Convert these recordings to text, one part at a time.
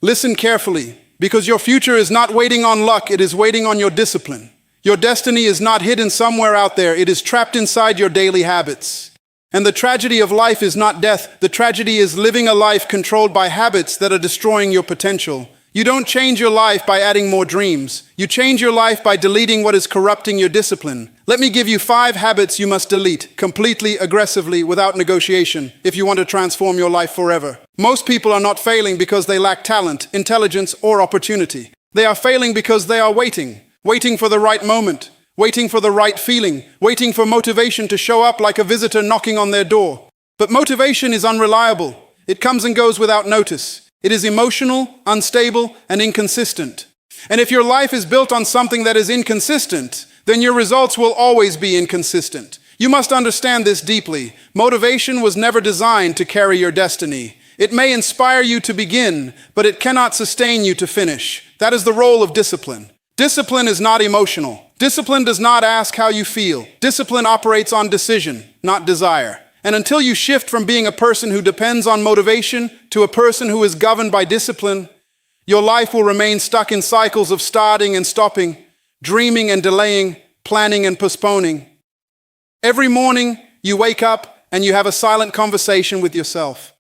Listen carefully, because your future is not waiting on luck, it is waiting on your discipline. Your destiny is not hidden somewhere out there, it is trapped inside your daily habits. And the tragedy of life is not death, the tragedy is living a life controlled by habits that are destroying your potential. You don't change your life by adding more dreams. You change your life by deleting what is corrupting your discipline. Let me give you 5 habits you must delete, completely, aggressively, without negotiation, if you want to transform your life forever. Most people are not failing because they lack talent, intelligence, or opportunity. They are failing because they are waiting for the right moment, waiting for the right feeling, waiting for motivation to show up like a visitor knocking on their door. But motivation is unreliable. It comes and goes without notice. It is emotional, unstable, and inconsistent. And if your life is built on something that is inconsistent, then your results will always be inconsistent. You must understand this deeply. Motivation was never designed to carry your destiny. It may inspire you to begin, but it cannot sustain you to finish. That is the role of discipline. Discipline is not emotional. Discipline does not ask how you feel. Discipline operates on decision, not desire. And until you shift from being a person who depends on motivation to a person who is governed by discipline, your life will remain stuck in cycles of starting and stopping, dreaming and delaying, planning and postponing. Every morning, you wake up and you have a silent conversation with yourself.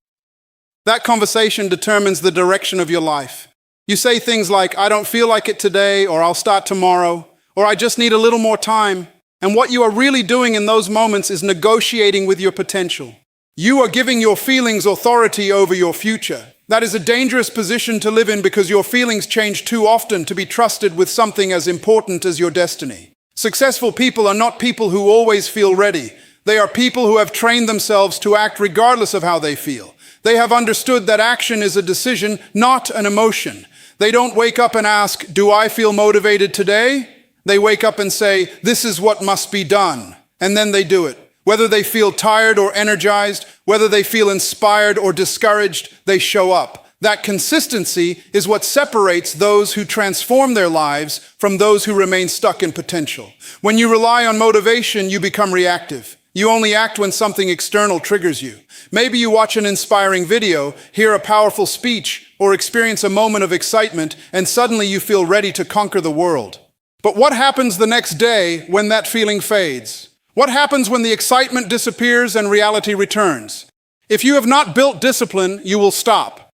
That conversation determines the direction of your life. You say things like, "I don't feel like it today," or "I'll start tomorrow," or "I just need a little more time." And what you are really doing in those moments is negotiating with your potential. You are giving your feelings authority over your future. That is a dangerous position to live in because your feelings change too often to be trusted with something as important as your destiny. Successful people are not people who always feel ready. They are people who have trained themselves to act regardless of how they feel. They have understood that action is a decision, not an emotion. They don't wake up and ask, "Do I feel motivated today?" They wake up and say, "This is what must be done." And then they do it. Whether they feel tired or energized, whether they feel inspired or discouraged, they show up. That consistency is what separates those who transform their lives from those who remain stuck in potential. When you rely on motivation, you become reactive. You only act when something external triggers you. Maybe you watch an inspiring video, hear a powerful speech, or experience a moment of excitement, and suddenly you feel ready to conquer the world. But what happens the next day when that feeling fades? What happens when the excitement disappears and reality returns? If you have not built discipline, you will stop.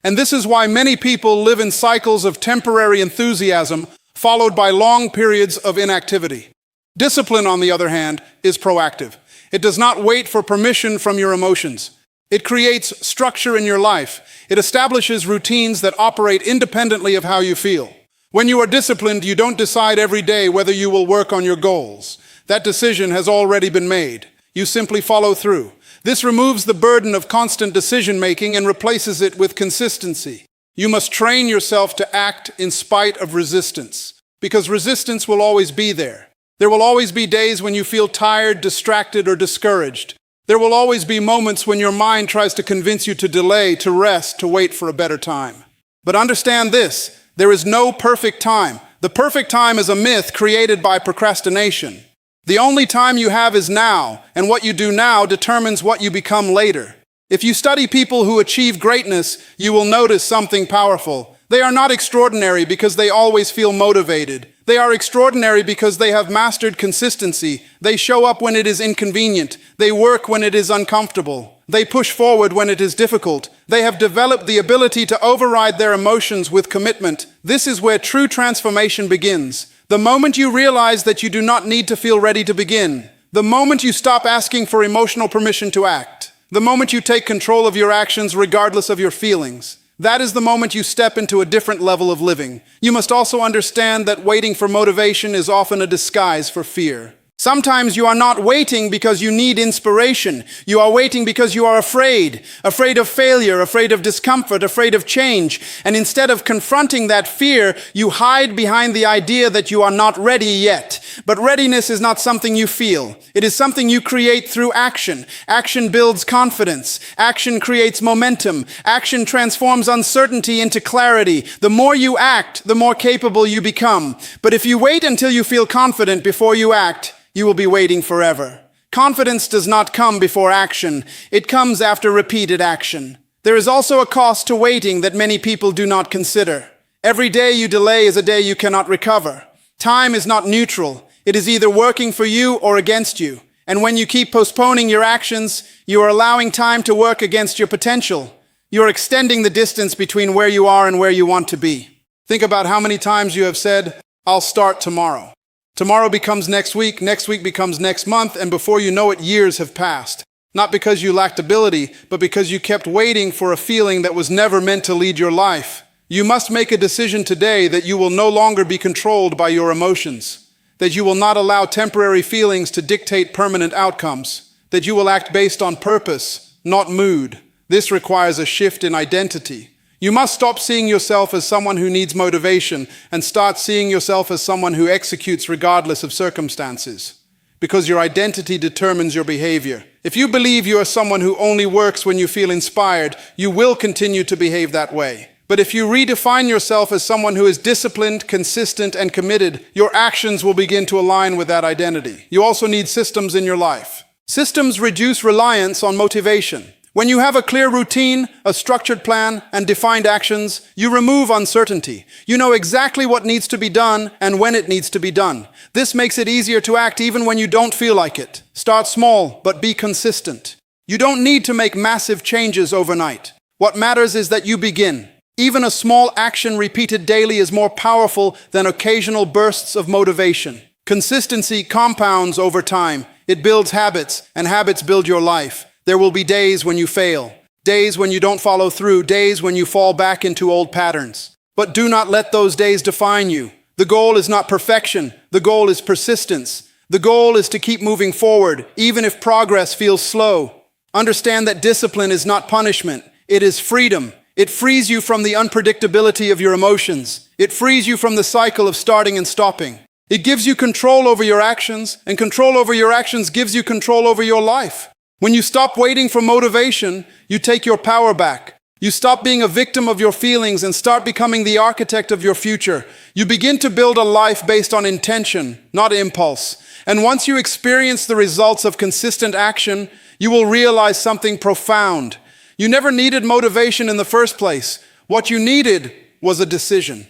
And this is why many people live in cycles of temporary enthusiasm, followed by long periods of inactivity. Discipline, on the other hand, is proactive. It does not wait for permission from your emotions. It creates structure in your life. It establishes routines that operate independently of how you feel. When you are disciplined, you don't decide every day whether you will work on your goals. That decision has already been made. You simply follow through. This removes the burden of constant decision-making and replaces it with consistency. You must train yourself to act in spite of resistance, because resistance will always be there. There will always be days when you feel tired, distracted, or discouraged. There will always be moments when your mind tries to convince you to delay, to rest, to wait for a better time. But understand this. There is no perfect time. The perfect time is a myth created by procrastination. The only time you have is now, and what you do now determines what you become later. If you study people who achieve greatness, you will notice something powerful. They are not extraordinary because they always feel motivated. They are extraordinary because they have mastered consistency. They show up when it is inconvenient. They work when it is uncomfortable. They push forward when it is difficult. They have developed the ability to override their emotions with commitment. This is where true transformation begins. The moment you realize that you do not need to feel ready to begin. The moment you stop asking for emotional permission to act. The moment you take control of your actions regardless of your feelings. That is the moment you step into a different level of living. You must also understand that waiting for motivation is often a disguise for fear. Sometimes you are not waiting because you need inspiration. You are waiting because you are afraid of failure, afraid of discomfort, afraid of change. And instead of confronting that fear, you hide behind the idea that you are not ready yet. But readiness is not something you feel. It is something you create through action. Action builds confidence. Action creates momentum. Action transforms uncertainty into clarity. The more you act, the more capable you become. But if you wait until you feel confident before you act, you will be waiting forever. Confidence does not come before action. It comes after repeated action. There is also a cost to waiting that many people do not consider. Every day you delay is a day you cannot recover. Time is not neutral. It is either working for you or against you. And when you keep postponing your actions, you are allowing time to work against your potential. You are extending the distance between where you are and where you want to be. Think about how many times you have said, "I'll start tomorrow." Tomorrow becomes next week becomes next month, and before you know it, years have passed. Not because you lacked ability, but because you kept waiting for a feeling that was never meant to lead your life. You must make a decision today that you will no longer be controlled by your emotions, that you will not allow temporary feelings to dictate permanent outcomes, that you will act based on purpose, not mood. This requires a shift in identity. You must stop seeing yourself as someone who needs motivation and start seeing yourself as someone who executes regardless of circumstances, because your identity determines your behavior. If you believe you are someone who only works when you feel inspired, you will continue to behave that way. But if you redefine yourself as someone who is disciplined, consistent, and committed, your actions will begin to align with that identity. You also need systems in your life. Systems reduce reliance on motivation. When you have a clear routine, a structured plan, and defined actions, you remove uncertainty. You know exactly what needs to be done and when it needs to be done. This makes it easier to act even when you don't feel like it. Start small, but be consistent. You don't need to make massive changes overnight. What matters is that you begin. Even a small action repeated daily is more powerful than occasional bursts of motivation. Consistency compounds over time. It builds habits, and habits build your life. There will be days when you fail, days when you don't follow through, days when you fall back into old patterns. But do not let those days define you. The goal is not perfection. The goal is persistence. The goal is to keep moving forward, even if progress feels slow. Understand that discipline is not punishment. It is freedom. It frees you from the unpredictability of your emotions. It frees you from the cycle of starting and stopping. It gives you control over your actions, and control over your actions gives you control over your life. When you stop waiting for motivation, you take your power back. You stop being a victim of your feelings and start becoming the architect of your future. You begin to build a life based on intention, not impulse. And once you experience the results of consistent action, you will realize something profound. You never needed motivation in the first place. What you needed was a decision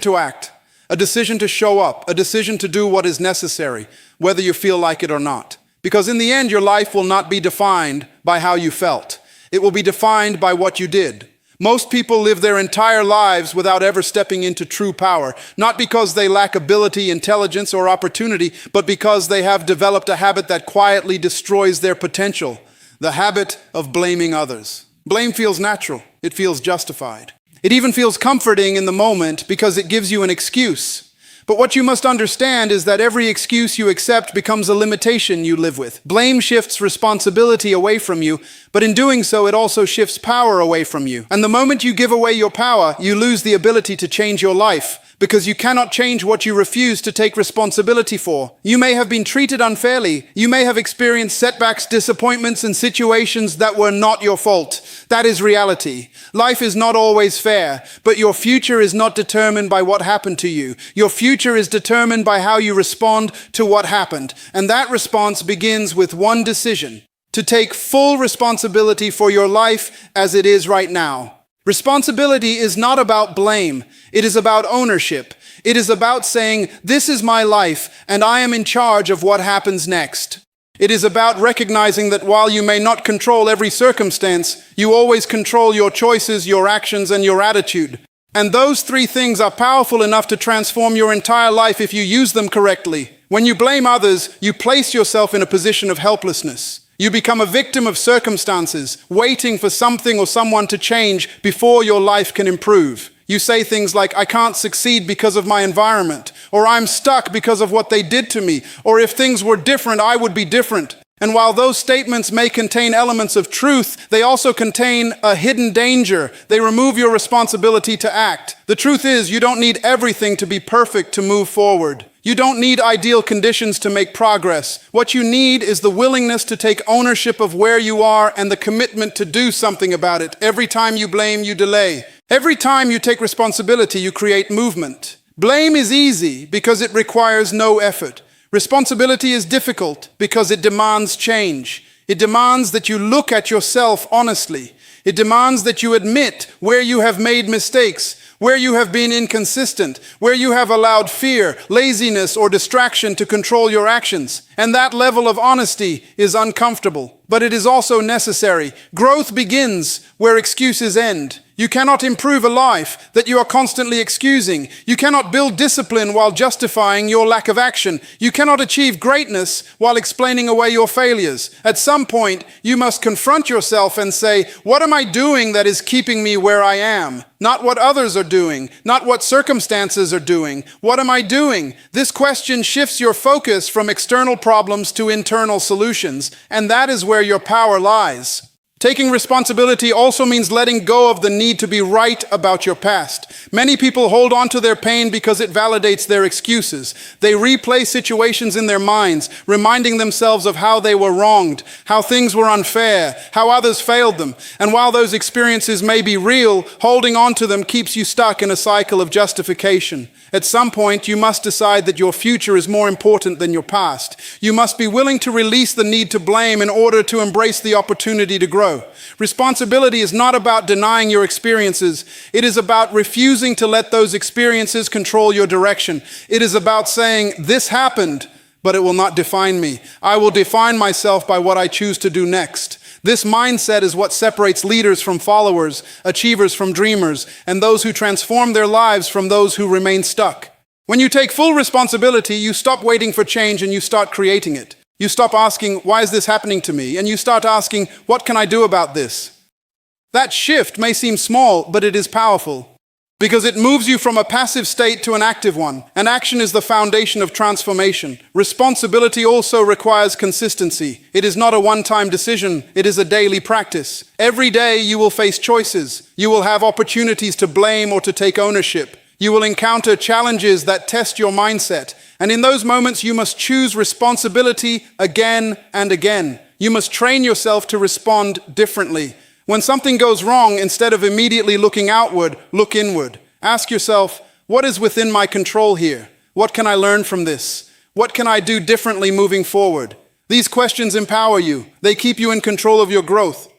to act, a decision to show up, a decision to do what is necessary, whether you feel like it or not. Because in the end, your life will not be defined by how you felt. It will be defined by what you did. Most people live their entire lives without ever stepping into true power, not because they lack ability, intelligence, or opportunity, but because they have developed a habit that quietly destroys their potential, the habit of blaming others. Blame feels natural. It feels justified. It even feels comforting in the moment because it gives you an excuse. But what you must understand is that every excuse you accept becomes a limitation you live with. Blame shifts responsibility away from you, but in doing so, it also shifts power away from you. And the moment you give away your power, you lose the ability to change your life, because you cannot change what you refuse to take responsibility for. You may have been treated unfairly. You may have experienced setbacks, disappointments, and situations that were not your fault. That is reality. Life is not always fair, but your future is not determined by what happened to you. Your future is determined by how you respond to what happened. And that response begins with one decision: to take full responsibility for your life as it is right now. Responsibility is not about blame. It is about ownership. It is about saying, this is my life, and I am in charge of what happens next. It is about recognizing that while you may not control every circumstance, you always control your choices, your actions, and your attitude. And those three things are powerful enough to transform your entire life if you use them correctly. When you blame others, you place yourself in a position of helplessness. You become a victim of circumstances, waiting for something or someone to change before your life can improve. You say things like, I can't succeed because of my environment, or I'm stuck because of what they did to me, or if things were different, I would be different. And while those statements may contain elements of truth, they also contain a hidden danger. They remove your responsibility to act. The truth is, you don't need everything to be perfect to move forward. You don't need ideal conditions to make progress. What you need is the willingness to take ownership of where you are and the commitment to do something about it. Every time you blame, you delay. Every time you take responsibility, you create movement. Blame is easy because it requires no effort. Responsibility is difficult because it demands change. It demands that you look at yourself honestly. It demands that you admit where you have made mistakes, where you have been inconsistent, where you have allowed fear, laziness, or distraction to control your actions. And that level of honesty is uncomfortable, but it is also necessary. Growth begins where excuses end. You cannot improve a life that you are constantly excusing. You cannot build discipline while justifying your lack of action. You cannot achieve greatness while explaining away your failures. At some point, you must confront yourself and say, what am I doing that is keeping me where I am? Not what others are doing, not what circumstances are doing. What am I doing? This question shifts your focus from external problems to internal solutions, and that is where your power lies. Taking responsibility also means letting go of the need to be right about your past. Many people hold on to their pain because it validates their excuses. They replay situations in their minds, reminding themselves of how they were wronged, how things were unfair, how others failed them. And while those experiences may be real, holding on to them keeps you stuck in a cycle of justification. At some point, you must decide that your future is more important than your past. You must be willing to release the need to blame in order to embrace the opportunity to grow. Responsibility is not about denying your experiences. It is about refusing to let those experiences control your direction. It is about saying, this happened, but it will not define me. I will define myself by what I choose to do next. This mindset is what separates leaders from followers, achievers from dreamers, and those who transform their lives from those who remain stuck. When you take full responsibility, you stop waiting for change and you start creating it. You stop asking, why is this happening to me? And you start asking, what can I do about this? That shift may seem small, but it is powerful. Because it moves you from a passive state to an active one. And action is the foundation of transformation. Responsibility also requires consistency. It is not a one-time decision, it is a daily practice. Every day you will face choices. You will have opportunities to blame or to take ownership. You will encounter challenges that test your mindset. And in those moments you must choose responsibility again and again. You must train yourself to respond differently. When something goes wrong, instead of immediately looking outward, look inward. Ask yourself, what is within my control here? What can I learn from this? What can I do differently moving forward? These questions empower you. They keep you in control of your growth.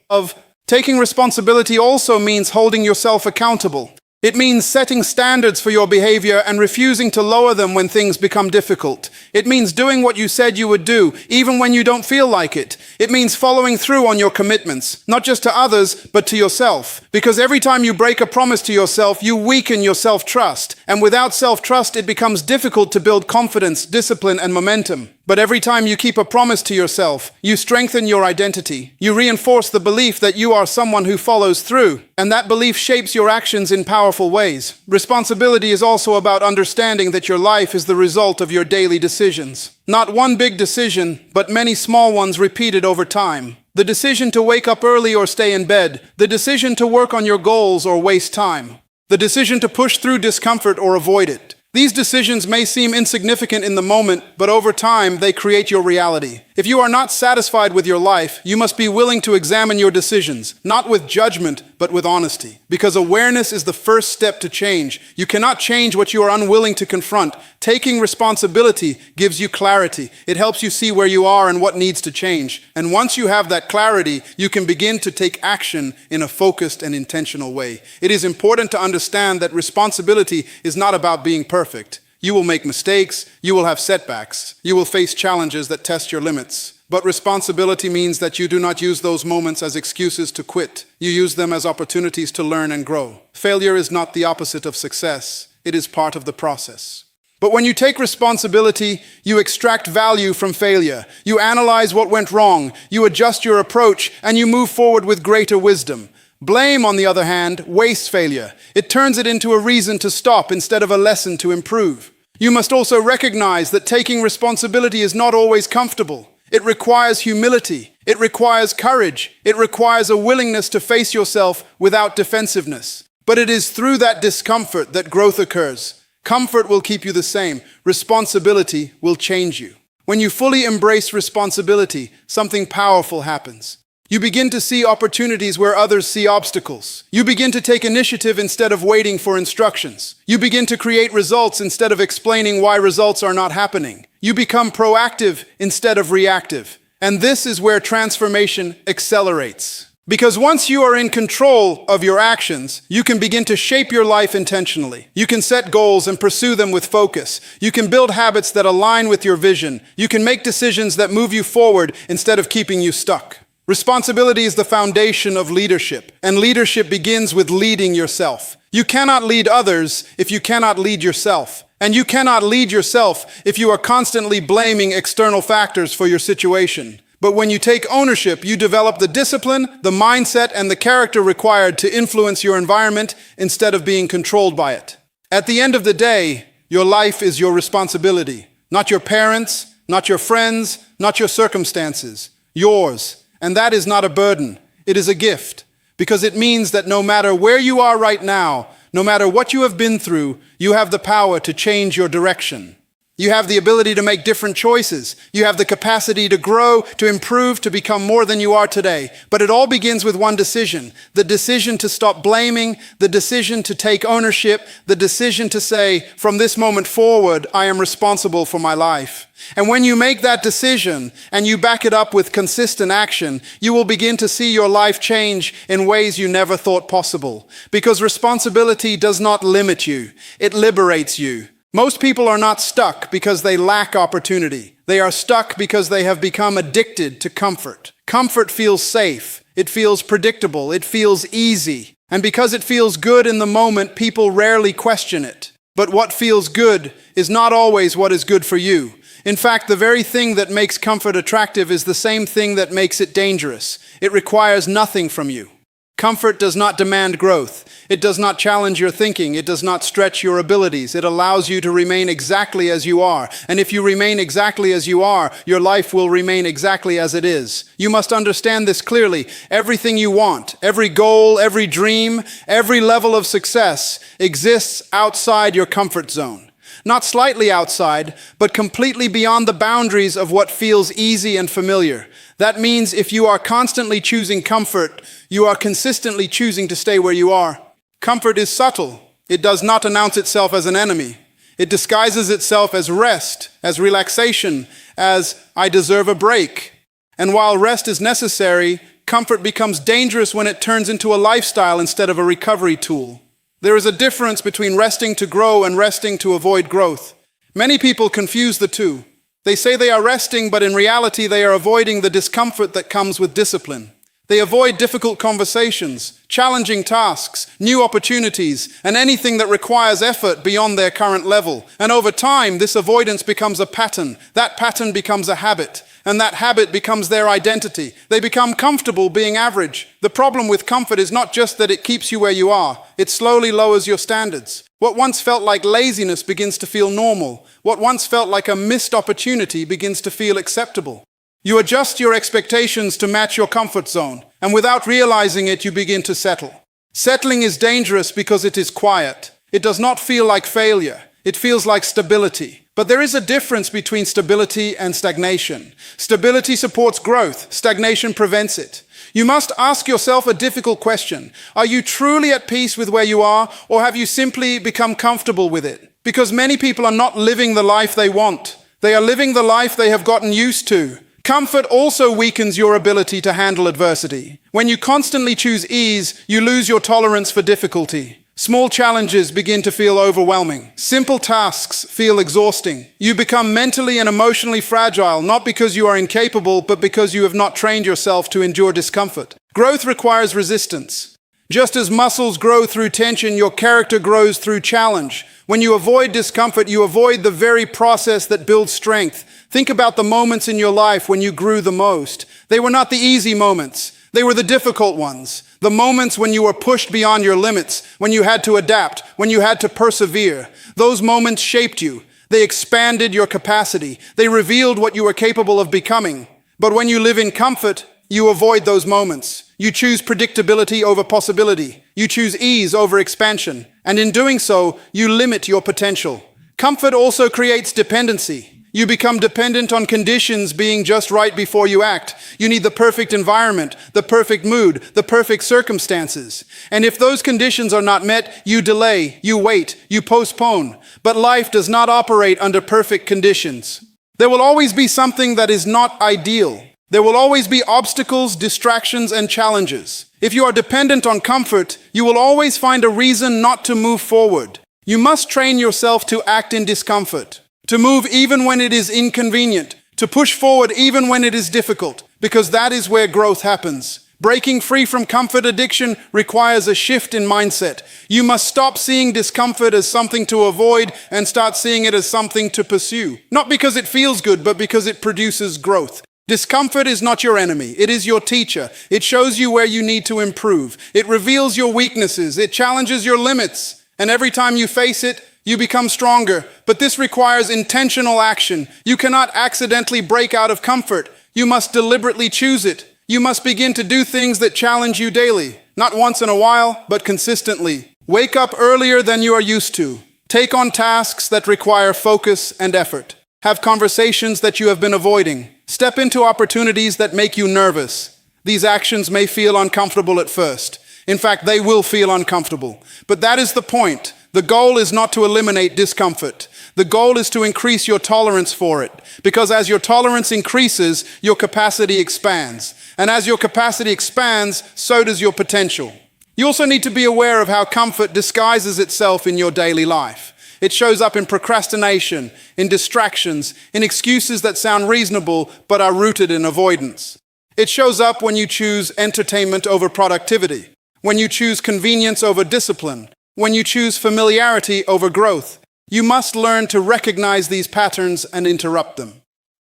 Taking responsibility also means holding yourself accountable. It means setting standards for your behavior and refusing to lower them when things become difficult. It means doing what you said you would do, even when you don't feel like it. It means following through on your commitments, not just to others, but to yourself. Because every time you break a promise to yourself, you weaken your self-trust. And without self-trust, it becomes difficult to build confidence, discipline, and momentum. But every time you keep a promise to yourself, you strengthen your identity. You reinforce the belief that you are someone who follows through, and that belief shapes your actions in powerful ways. Responsibility is also about understanding that your life is the result of your daily decisions. Not one big decision, but many small ones repeated over time. The decision to wake up early or stay in bed. The decision to work on your goals or waste time. The decision to push through discomfort or avoid it. These decisions may seem insignificant in the moment, but over time, they create your reality. If you are not satisfied with your life, you must be willing to examine your decisions, not with judgment, but with honesty. Because awareness is the first step to change. You cannot change what you are unwilling to confront. Taking responsibility gives you clarity. It helps you see where you are and what needs to change. And once you have that clarity, you can begin to take action in a focused and intentional way. It is important to understand that responsibility is not about being perfect. You will make mistakes, you will have setbacks, you will face challenges that test your limits. But responsibility means that you do not use those moments as excuses to quit. You use them as opportunities to learn and grow. Failure is not the opposite of success. It is part of the process. But when you take responsibility, you extract value from failure. You analyze what went wrong, you adjust your approach, and you move forward with greater wisdom. Blame, on the other hand, wastes failure. It turns it into a reason to stop instead of a lesson to improve. You must also recognize that taking responsibility is not always comfortable. It requires humility. It requires courage. It requires a willingness to face yourself without defensiveness. But it is through that discomfort that growth occurs. Comfort will keep you the same. Responsibility will change you. When you fully embrace responsibility, something powerful happens. You begin to see opportunities where others see obstacles. You begin to take initiative instead of waiting for instructions. You begin to create results instead of explaining why results are not happening. You become proactive instead of reactive. And this is where transformation accelerates. Because once you are in control of your actions, you can begin to shape your life intentionally. You can set goals and pursue them with focus. You can build habits that align with your vision. You can make decisions that move you forward instead of keeping you stuck. Responsibility is the foundation of leadership, and leadership begins with leading yourself. You cannot lead others if you cannot lead yourself. And you cannot lead yourself if you are constantly blaming external factors for your situation. But when you take ownership, you develop the discipline, the mindset, and the character required to influence your environment instead of being controlled by it. At the end of the day, your life is your responsibility. Not your parents, not your friends, not your circumstances. Yours. And that is not a burden. It is a gift. Because it means that no matter where you are right now, no matter what you have been through, you have the power to change your direction. You have the ability to make different choices. You have the capacity to grow, to improve, to become more than you are today. But it all begins with one decision. The decision to stop blaming, the decision to take ownership, the decision to say, from this moment forward, I am responsible for my life. And when you make that decision and you back it up with consistent action, you will begin to see your life change in ways you never thought possible. Because responsibility does not limit you. It liberates you. Most people are not stuck because they lack opportunity. They are stuck because they have become addicted to comfort. Comfort feels safe. It feels predictable. It feels easy. And because it feels good in the moment, people rarely question it. But what feels good is not always what is good for you. In fact, the very thing that makes comfort attractive is the same thing that makes it dangerous. It requires nothing from you. Comfort does not demand growth. It does not challenge your thinking. It does not stretch your abilities. It allows you to remain exactly as you are. And if you remain exactly as you are, your life will remain exactly as it is. You must understand this clearly. Everything you want, every goal, every dream, every level of success exists outside your comfort zone. Not slightly outside, but completely beyond the boundaries of what feels easy and familiar. That means if you are constantly choosing comfort, you are consistently choosing to stay where you are. Comfort is subtle. It does not announce itself as an enemy. It disguises itself as rest, as relaxation, as I deserve a break. And while rest is necessary, comfort becomes dangerous when it turns into a lifestyle instead of a recovery tool. There is a difference between resting to grow and resting to avoid growth. Many people confuse the two. They say they are resting, but in reality they are avoiding the discomfort that comes with discipline. They avoid difficult conversations, challenging tasks, new opportunities, and anything that requires effort beyond their current level. And over time, this avoidance becomes a pattern. That pattern becomes a habit. And that habit becomes their identity. They become comfortable being average. The problem with comfort is not just that it keeps you where you are. It slowly lowers your standards. What once felt like laziness begins to feel normal. What once felt like a missed opportunity begins to feel acceptable. You adjust your expectations to match your comfort zone, and without realizing it, you begin to settle. Settling is dangerous because it is quiet. It does not feel like failure. It feels like stability. But there is a difference between stability and stagnation. Stability supports growth. Stagnation prevents it. You must ask yourself a difficult question. Are you truly at peace with where you are, or have you simply become comfortable with it? Because many people are not living the life they want. They are living the life they have gotten used to. Comfort also weakens your ability to handle adversity. When you constantly choose ease, you lose your tolerance for difficulty. Small challenges begin to feel overwhelming. Simple tasks feel exhausting. You become mentally and emotionally fragile, not because you are incapable, but because you have not trained yourself to endure discomfort. Growth requires resistance. Just as muscles grow through tension, your character grows through challenge. When you avoid discomfort, you avoid the very process that builds strength. Think about the moments in your life when you grew the most. They were not the easy moments. They were the difficult ones. The moments when you were pushed beyond your limits, when you had to adapt, when you had to persevere. Those moments shaped you. They expanded your capacity. They revealed what you were capable of becoming. But when you live in comfort, you avoid those moments. You choose predictability over possibility. You choose ease over expansion. And in doing so, you limit your potential. Comfort also creates dependency. You become dependent on conditions being just right before you act. You need the perfect environment, the perfect mood, the perfect circumstances. And if those conditions are not met, you delay, you wait, you postpone. But life does not operate under perfect conditions. There will always be something that is not ideal. There will always be obstacles, distractions, and challenges. If you are dependent on comfort, you will always find a reason not to move forward. You must train yourself to act in discomfort, to move even when it is inconvenient, to push forward even when it is difficult, because that is where growth happens. Breaking free from comfort addiction requires a shift in mindset. You must stop seeing discomfort as something to avoid and start seeing it as something to pursue. Not because it feels good, but because it produces growth. Discomfort is not your enemy. It is your teacher. It shows you where you need to improve. It reveals your weaknesses. It challenges your limits. And every time you face it, you become stronger. But this requires intentional action. You cannot accidentally break out of comfort. You must deliberately choose it. You must begin to do things that challenge you daily. Not once in a while, but consistently. Wake up earlier than you are used to. Take on tasks that require focus and effort. Have conversations that you have been avoiding. Step into opportunities that make you nervous. These actions may feel uncomfortable at first. In fact, they will feel uncomfortable. But that is the point. The goal is not to eliminate discomfort. The goal is to increase your tolerance for it. Because as your tolerance increases, your capacity expands. And as your capacity expands, so does your potential. You also need to be aware of how comfort disguises itself in your daily life. It shows up in procrastination, in distractions, in excuses that sound reasonable but are rooted in avoidance. It shows up when you choose entertainment over productivity, when you choose convenience over discipline, when you choose familiarity over growth. You must learn to recognize these patterns and interrupt them.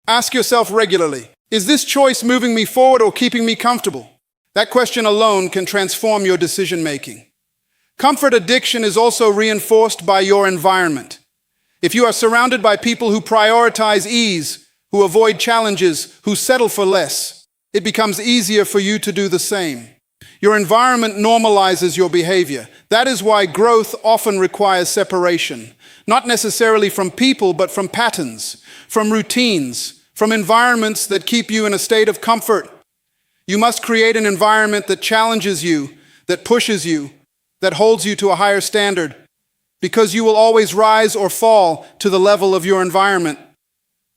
Ask yourself regularly, is this choice moving me forward or keeping me comfortable? That question alone can transform your decision-making. Comfort addiction is also reinforced by your environment. If you are surrounded by people who prioritize ease, who avoid challenges, who settle for less, it becomes easier for you to do the same. Your environment normalizes your behavior. That is why growth often requires separation, not necessarily from people, but from patterns, from routines, from environments that keep you in a state of comfort. You must create an environment that challenges you, that pushes you, that holds you to a higher standard, because you will always rise or fall to the level of your environment.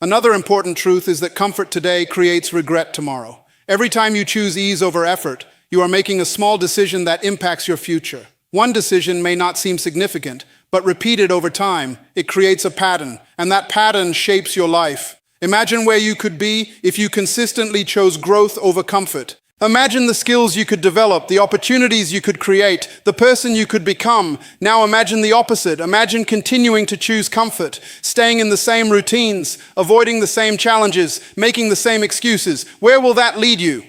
Another important truth is that comfort today creates regret tomorrow. Every time you choose ease over effort, you are making a small decision that impacts your future. One decision may not seem significant, but repeated over time, it creates a pattern, and that pattern shapes your life. Imagine where you could be if you consistently chose growth over comfort. Imagine the skills you could develop, the opportunities you could create, the person you could become. Now imagine the opposite. Imagine continuing to choose comfort, staying in the same routines, avoiding the same challenges, making the same excuses. Where will that lead you?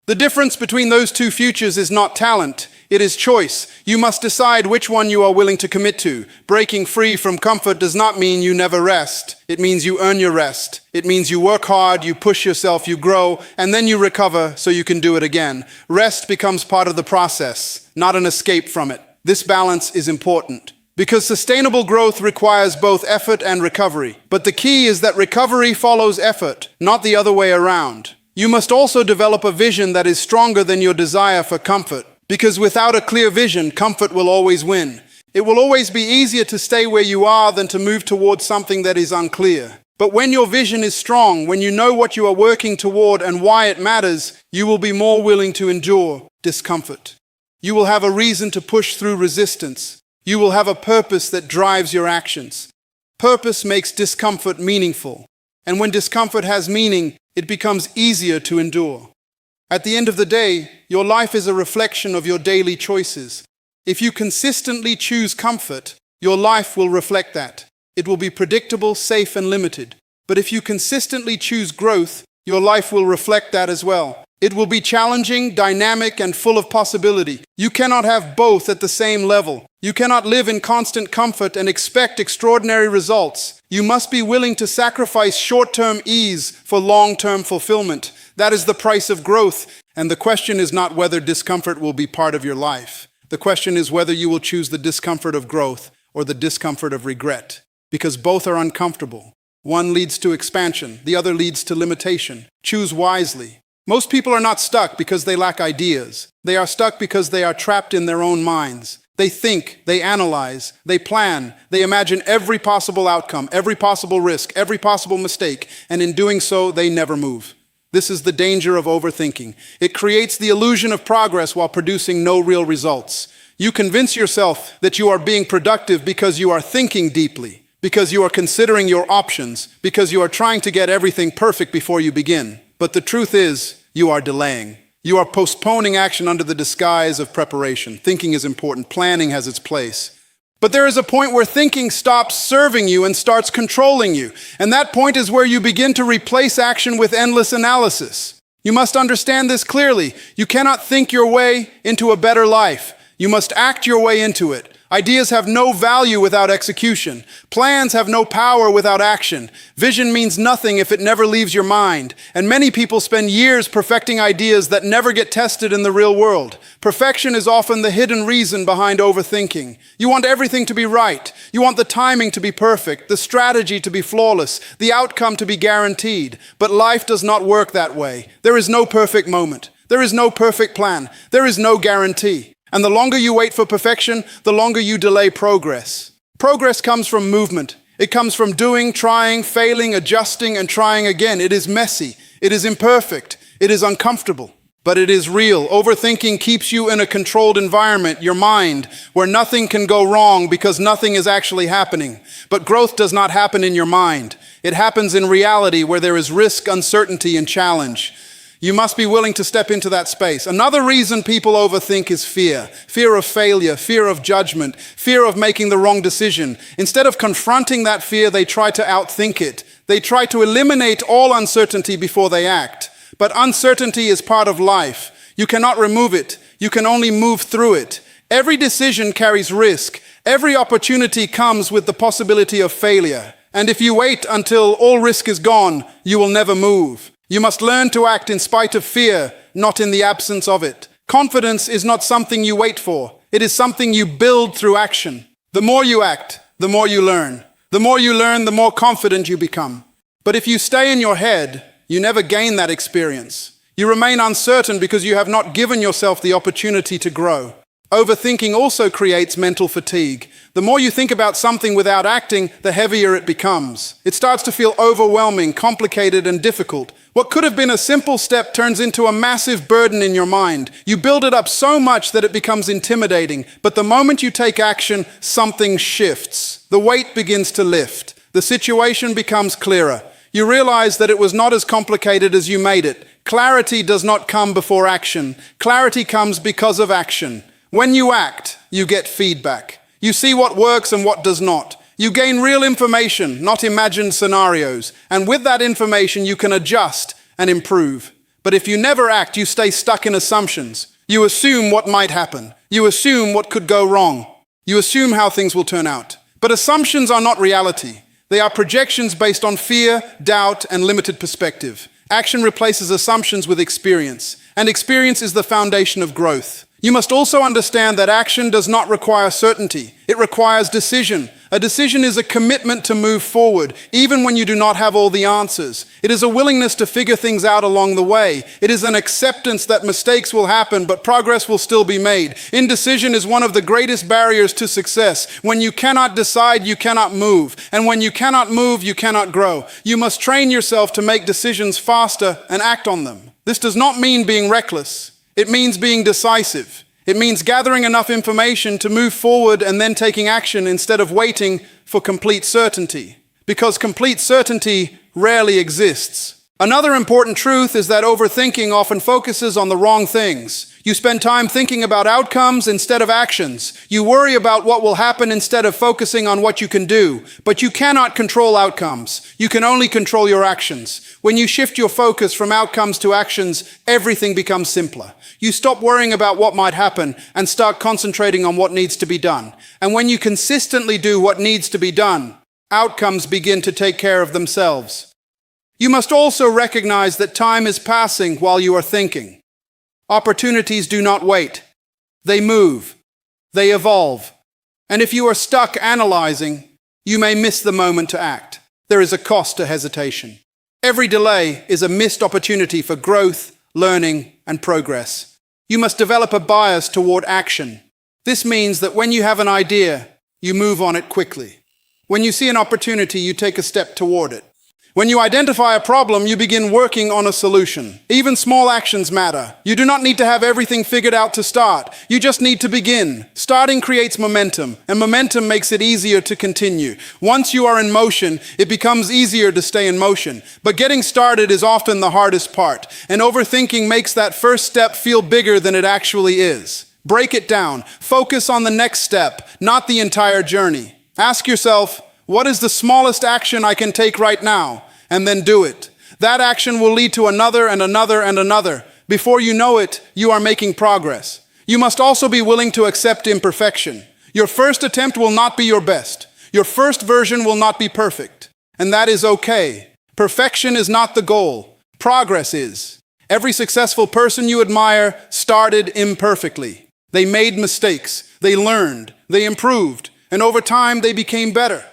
The difference between those two futures is not talent. It is choice. You must decide which one you are willing to commit to. Breaking free from comfort does not mean you never rest. It means you earn your rest. It means you work hard, you push yourself, you grow, and then you recover so you can do it again. Rest becomes part of the process, not an escape from it. This balance is important, because sustainable growth requires both effort and recovery. But the key is that recovery follows effort, not the other way around. You must also develop a vision that is stronger than your desire for comfort. Because without a clear vision, comfort will always win. It will always be easier to stay where you are than to move towards something that is unclear. But when your vision is strong, when you know what you are working toward and why it matters, you will be more willing to endure discomfort. You will have a reason to push through resistance. You will have a purpose that drives your actions. Purpose makes discomfort meaningful. And when discomfort has meaning, it becomes easier to endure. At the end of the day, your life is a reflection of your daily choices. If you consistently choose comfort, your life will reflect that. It will be predictable, safe, and limited. But if you consistently choose growth, your life will reflect that as well. It will be challenging, dynamic, and full of possibility. You cannot have both at the same level. You cannot live in constant comfort and expect extraordinary results. You must be willing to sacrifice short-term ease for long-term fulfillment. That is the price of growth. And the question is not whether discomfort will be part of your life. The question is whether you will choose the discomfort of growth or the discomfort of regret. Because both are uncomfortable. One leads to expansion, the other leads to limitation. Choose wisely. Most people are not stuck because they lack ideas. They are stuck because they are trapped in their own minds. They think, they analyze, they plan, they imagine every possible outcome, every possible risk, every possible mistake, and in doing so, they never move. This is the danger of overthinking. It creates the illusion of progress while producing no real results. You convince yourself that you are being productive because you are thinking deeply, because you are considering your options, because you are trying to get everything perfect before you begin. But the truth is, you are delaying. You are postponing action under the disguise of preparation. Thinking is important. Planning has its place. But there is a point where thinking stops serving you and starts controlling you. And that point is where you begin to replace action with endless analysis. You must understand this clearly. You cannot think your way into a better life. You must act your way into it. Ideas have no value without execution. Plans have no power without action. Vision means nothing if it never leaves your mind. And many people spend years perfecting ideas that never get tested in the real world. Perfection is often the hidden reason behind overthinking. You want everything to be right. You want the timing to be perfect, the strategy to be flawless, the outcome to be guaranteed. But life does not work that way. There is no perfect moment. There is no perfect plan. There is no guarantee. And the longer you wait for perfection, the longer you delay progress. Progress comes from movement. It comes from doing, trying, failing, adjusting, and trying again. It is messy. It is imperfect. It is uncomfortable. But it is real. Overthinking keeps you in a controlled environment, your mind, where nothing can go wrong because nothing is actually happening. But growth does not happen in your mind. It happens in reality where there is risk, uncertainty, and challenge. You must be willing to step into that space. Another reason people overthink is fear. Fear of failure, fear of judgment, fear of making the wrong decision. Instead of confronting that fear, they try to outthink it. They try to eliminate all uncertainty before they act. But uncertainty is part of life. You cannot remove it. You can only move through it. Every decision carries risk. Every opportunity comes with the possibility of failure. And if you wait until all risk is gone, you will never move. You must learn to act in spite of fear, not in the absence of it. Confidence is not something you wait for. It is something you build through action. The more you act, the more you learn. The more you learn, the more confident you become. But if you stay in your head, you never gain that experience. You remain uncertain because you have not given yourself the opportunity to grow. Overthinking also creates mental fatigue. The more you think about something without acting, the heavier it becomes. It starts to feel overwhelming, complicated, and difficult. What could have been a simple step turns into a massive burden in your mind. You build it up so much that it becomes intimidating. But the moment you take action, something shifts. The weight begins to lift. The situation becomes clearer. You realize that it was not as complicated as you made it. Clarity does not come before action. Clarity comes because of action. When you act, you get feedback. You see what works and what does not. You gain real information, not imagined scenarios. And with that information, you can adjust and improve. But if you never act, you stay stuck in assumptions. You assume what might happen. You assume what could go wrong. You assume how things will turn out. But assumptions are not reality. They are projections based on fear, doubt, and limited perspective. Action replaces assumptions with experience. And experience is the foundation of growth. You must also understand that action does not require certainty. It requires decision. A decision is a commitment to move forward, even when you do not have all the answers. It is a willingness to figure things out along the way. It is an acceptance that mistakes will happen, but progress will still be made. Indecision is one of the greatest barriers to success. When you cannot decide, you cannot move. And when you cannot move, you cannot grow. You must train yourself to make decisions faster and act on them. This does not mean being reckless. It means being decisive. It means gathering enough information to move forward and then taking action instead of waiting for complete certainty. Because complete certainty rarely exists. Another important truth is that overthinking often focuses on the wrong things. You spend time thinking about outcomes instead of actions. You worry about what will happen instead of focusing on what you can do. But you cannot control outcomes. You can only control your actions. When you shift your focus from outcomes to actions, everything becomes simpler. You stop worrying about what might happen and start concentrating on what needs to be done. And when you consistently do what needs to be done, outcomes begin to take care of themselves. You must also recognize that time is passing while you are thinking. Opportunities do not wait. They move. They evolve. And if you are stuck analyzing, you may miss the moment to act. There is a cost to hesitation. Every delay is a missed opportunity for growth, learning, and progress. You must develop a bias toward action. This means that when you have an idea, you move on it quickly. When you see an opportunity, you take a step toward it. When you identify a problem, you begin working on a solution. Even small actions matter. You do not need to have everything figured out to start. You just need to begin. Starting creates momentum, and momentum makes it easier to continue. Once you are in motion, it becomes easier to stay in motion. But getting started is often the hardest part, and overthinking makes that first step feel bigger than it actually is. Break it down. Focus on the next step, not the entire journey. Ask yourself, what is the smallest action I can take right now? And then do it. That action will lead to another and another and another. Before you know it, you are making progress. You must also be willing to accept imperfection. Your first attempt will not be your best. Your first version will not be perfect. And that is okay. Perfection is not the goal. Progress is. Every successful person you admire started imperfectly. They made mistakes. They learned. They improved. And over time, they became better.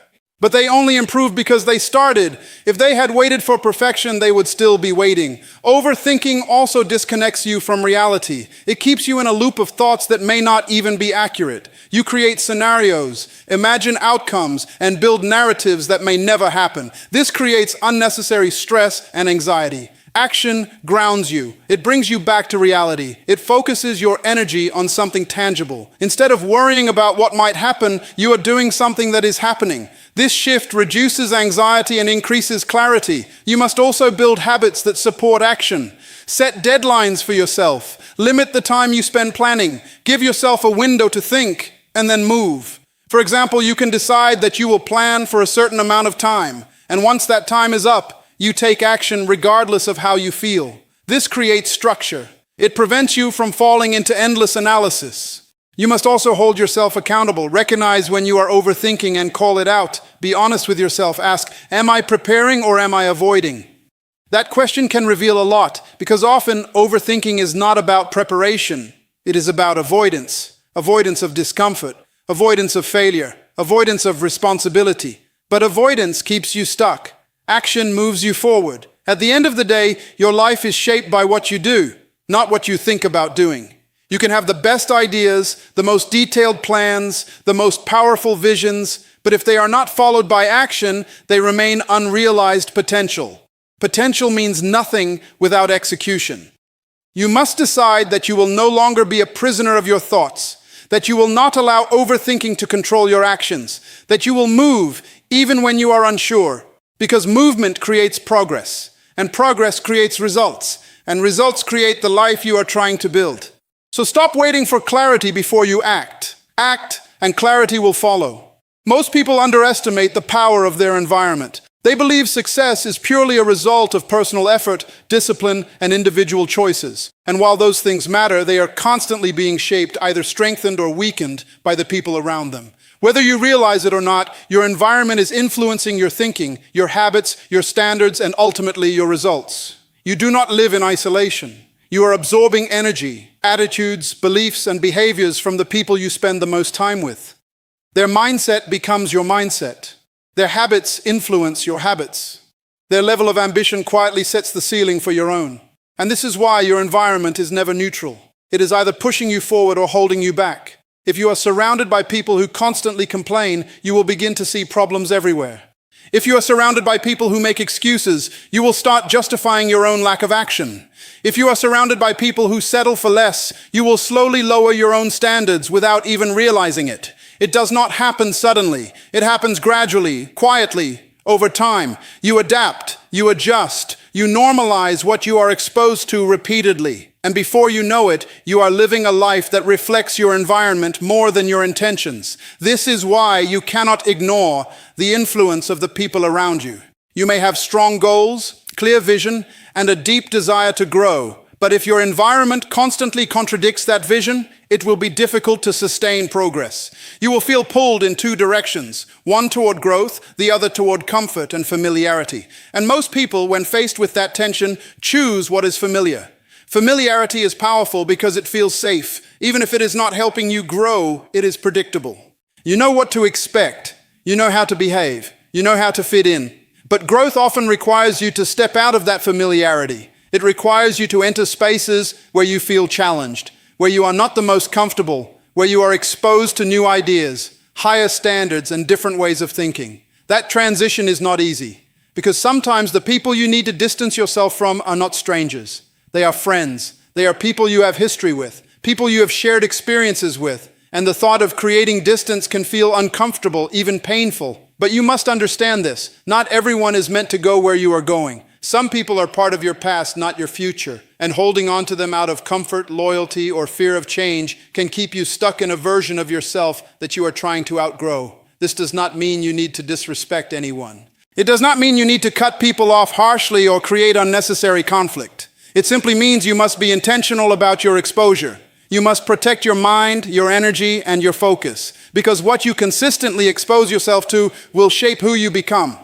But they only improved because they started. If they had waited for perfection, they would still be waiting. Overthinking also disconnects you from reality. It keeps you in a loop of thoughts that may not even be accurate. You create scenarios, imagine outcomes, and build narratives that may never happen. This creates unnecessary stress and anxiety. Action grounds you. It brings you back to reality. It focuses your energy on something tangible. Instead of worrying about what might happen, you are doing something that is happening. This shift reduces anxiety and increases clarity. You must also build habits that support action. Set deadlines for yourself. Limit the time you spend planning. Give yourself a window to think and then move. For example, you can decide that you will plan for a certain amount of time, and once that time is up, you take action regardless of how you feel. This creates structure. It prevents you from falling into endless analysis. You must also hold yourself accountable. Recognize when you are overthinking and call it out. Be honest with yourself. Ask, am I preparing or am I avoiding? That question can reveal a lot, because often overthinking is not about preparation. It is about avoidance. Avoidance of discomfort. Avoidance of failure. Avoidance of responsibility. But avoidance keeps you stuck. Action moves you forward. At the end of the day, your life is shaped by what you do, not what you think about doing. You can have the best ideas, the most detailed plans, the most powerful visions, but if they are not followed by action, they remain unrealized potential. Potential means nothing without execution. You must decide that you will no longer be a prisoner of your thoughts, that you will not allow overthinking to control your actions, that you will move even when you are unsure. Because movement creates progress, and progress creates results, and results create the life you are trying to build. So stop waiting for clarity before you act. Act, and clarity will follow. Most people underestimate the power of their environment. They believe success is purely a result of personal effort, discipline, and individual choices. And while those things matter, they are constantly being shaped, either strengthened or weakened, by the people around them. Whether you realize it or not, your environment is influencing your thinking, your habits, your standards, and ultimately your results. You do not live in isolation. You are absorbing energy, attitudes, beliefs, and behaviors from the people you spend the most time with. Their mindset becomes your mindset. Their habits influence your habits. Their level of ambition quietly sets the ceiling for your own. And this is why your environment is never neutral. It is either pushing you forward or holding you back. If you are surrounded by people who constantly complain, you will begin to see problems everywhere. If you are surrounded by people who make excuses, you will start justifying your own lack of action. If you are surrounded by people who settle for less, you will slowly lower your own standards without even realizing it. It does not happen suddenly. It happens gradually, quietly, over time. You adapt, you adjust, you normalize what you are exposed to repeatedly. And before you know it, you are living a life that reflects your environment more than your intentions. This is why you cannot ignore the influence of the people around you. You may have strong goals, clear vision, and a deep desire to grow. But if your environment constantly contradicts that vision, it will be difficult to sustain progress. You will feel pulled in two directions, one toward growth, the other toward comfort and familiarity. And most people, when faced with that tension, choose what is familiar. Familiarity is powerful because it feels safe. Even if it is not helping you grow, it is predictable. You know what to expect. You know how to behave. You know how to fit in. But growth often requires you to step out of that familiarity. It requires you to enter spaces where you feel challenged, where you are not the most comfortable, where you are exposed to new ideas, higher standards, and different ways of thinking. That transition is not easy. Because sometimes the people you need to distance yourself from are not strangers. They are friends. They are people you have history with, people you have shared experiences with, and the thought of creating distance can feel uncomfortable, even painful. But you must understand this. Not everyone is meant to go where you are going. Some people are part of your past, not your future, and holding on to them out of comfort, loyalty, or fear of change can keep you stuck in a version of yourself that you are trying to outgrow. This does not mean you need to disrespect anyone. It does not mean you need to cut people off harshly or create unnecessary conflict. It simply means you must be intentional about your exposure. You must protect your mind, your energy, and your focus, because what you consistently expose yourself to will shape who you become.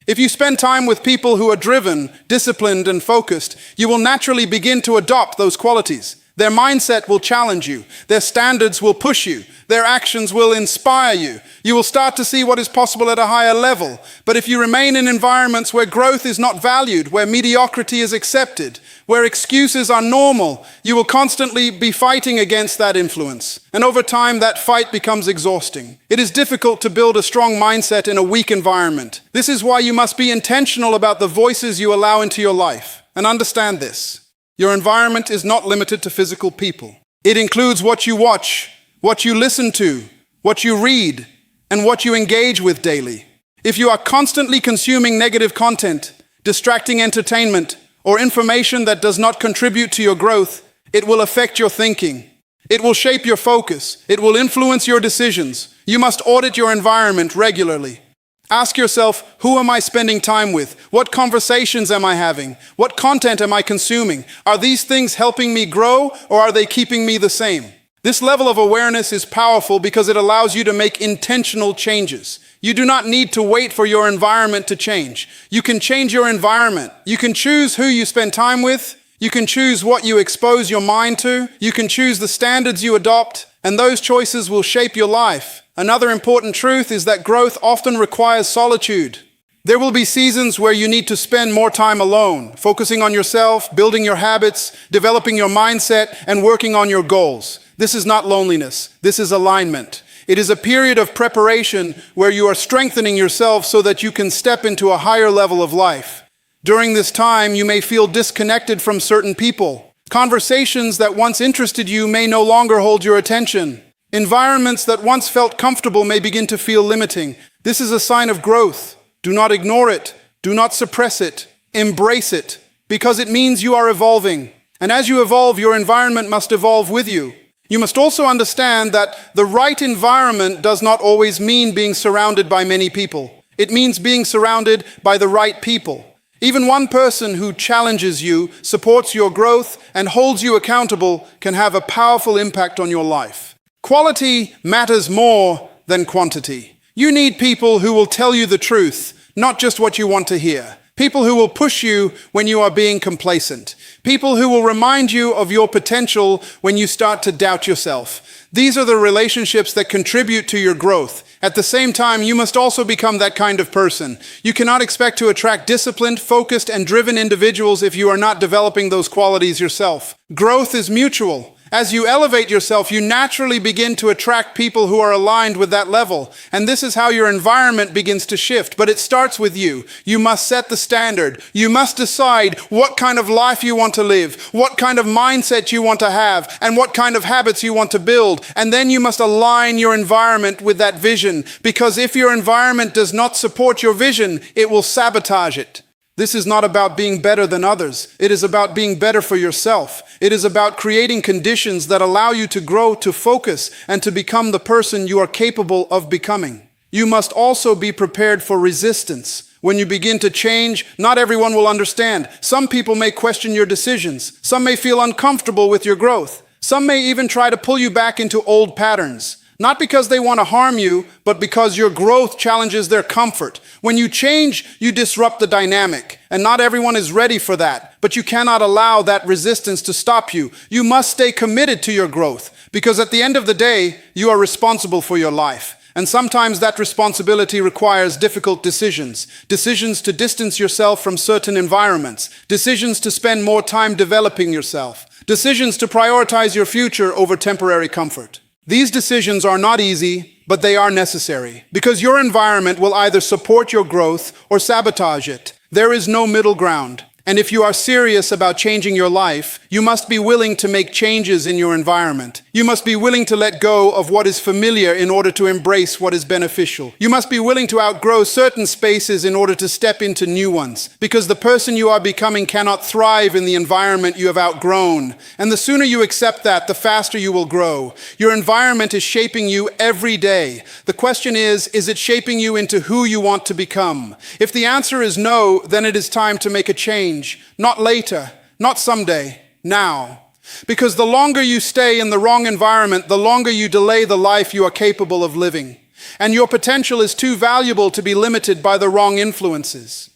If you spend time with people who are driven, disciplined, and focused, you will naturally begin to adopt those qualities. Their mindset will challenge you. Their standards will push you. Their actions will inspire you. You will start to see what is possible at a higher level. But if you remain in environments where growth is not valued, where mediocrity is accepted, where excuses are normal, you will constantly be fighting against that influence. And over time, that fight becomes exhausting. It is difficult to build a strong mindset in a weak environment. This is why you must be intentional about the voices you allow into your life. And understand this. Your environment is not limited to physical people. It includes what you watch, what you listen to, what you read, and what you engage with daily. If you are constantly consuming negative content, distracting entertainment, or information that does not contribute to your growth, it will affect your thinking. It will shape your focus. It will influence your decisions. You must audit your environment regularly. Ask yourself, who am I spending time with? What conversations am I having? What content am I consuming? Are these things helping me grow, or are they keeping me the same? This level of awareness is powerful because it allows you to make intentional changes. You do not need to wait for your environment to change. You can change your environment. You can choose who you spend time with. You can choose what you expose your mind to. You can choose the standards you adopt, and those choices will shape your life. Another important truth is that growth often requires solitude. There will be seasons where you need to spend more time alone, focusing on yourself, building your habits, developing your mindset, and working on your goals. This is not loneliness. This is alignment. It is a period of preparation where you are strengthening yourself so that you can step into a higher level of life. During this time, you may feel disconnected from certain people. Conversations that once interested you may no longer hold your attention. Environments that once felt comfortable may begin to feel limiting. This is a sign of growth. Do not ignore it. Do not suppress it. Embrace it, because it means you are evolving. And as you evolve, your environment must evolve with you. You must also understand that the right environment does not always mean being surrounded by many people. It means being surrounded by the right people. Even one person who challenges you, supports your growth, and holds you accountable can have a powerful impact on your life. Quality matters more than quantity. You need people who will tell you the truth, not just what you want to hear. People who will push you when you are being complacent. People who will remind you of your potential when you start to doubt yourself. These are the relationships that contribute to your growth. At the same time, you must also become that kind of person. You cannot expect to attract disciplined, focused, and driven individuals if you are not developing those qualities yourself. Growth is mutual. As you elevate yourself, you naturally begin to attract people who are aligned with that level. And this is how your environment begins to shift. But it starts with you. You must set the standard. You must decide what kind of life you want to live, what kind of mindset you want to have, and what kind of habits you want to build. And then you must align your environment with that vision. Because if your environment does not support your vision, it will sabotage it. This is not about being better than others. It is about being better for yourself. It is about creating conditions that allow you to grow, to focus, and to become the person you are capable of becoming. You must also be prepared for resistance. When you begin to change, not everyone will understand. Some people may question your decisions. Some may feel uncomfortable with your growth. Some may even try to pull you back into old patterns. Not because they want to harm you, but because your growth challenges their comfort. When you change, you disrupt the dynamic, and not everyone is ready for that. But you cannot allow that resistance to stop you. You must stay committed to your growth, because at the end of the day, you are responsible for your life. And sometimes that responsibility requires difficult decisions. Decisions to distance yourself from certain environments. Decisions to spend more time developing yourself. Decisions to prioritize your future over temporary comfort. These decisions are not easy, but they are necessary. Because your environment will either support your growth or sabotage it. There is no middle ground. And if you are serious about changing your life, you must be willing to make changes in your environment. You must be willing to let go of what is familiar in order to embrace what is beneficial. You must be willing to outgrow certain spaces in order to step into new ones. Because the person you are becoming cannot thrive in the environment you have outgrown. And the sooner you accept that, the faster you will grow. Your environment is shaping you every day. The question is it shaping you into who you want to become? If the answer is no, then it is time to make a change. Not later, not someday, now. Because the longer you stay in the wrong environment, the longer you delay the life you are capable of living. And your potential is too valuable to be limited by the wrong influences.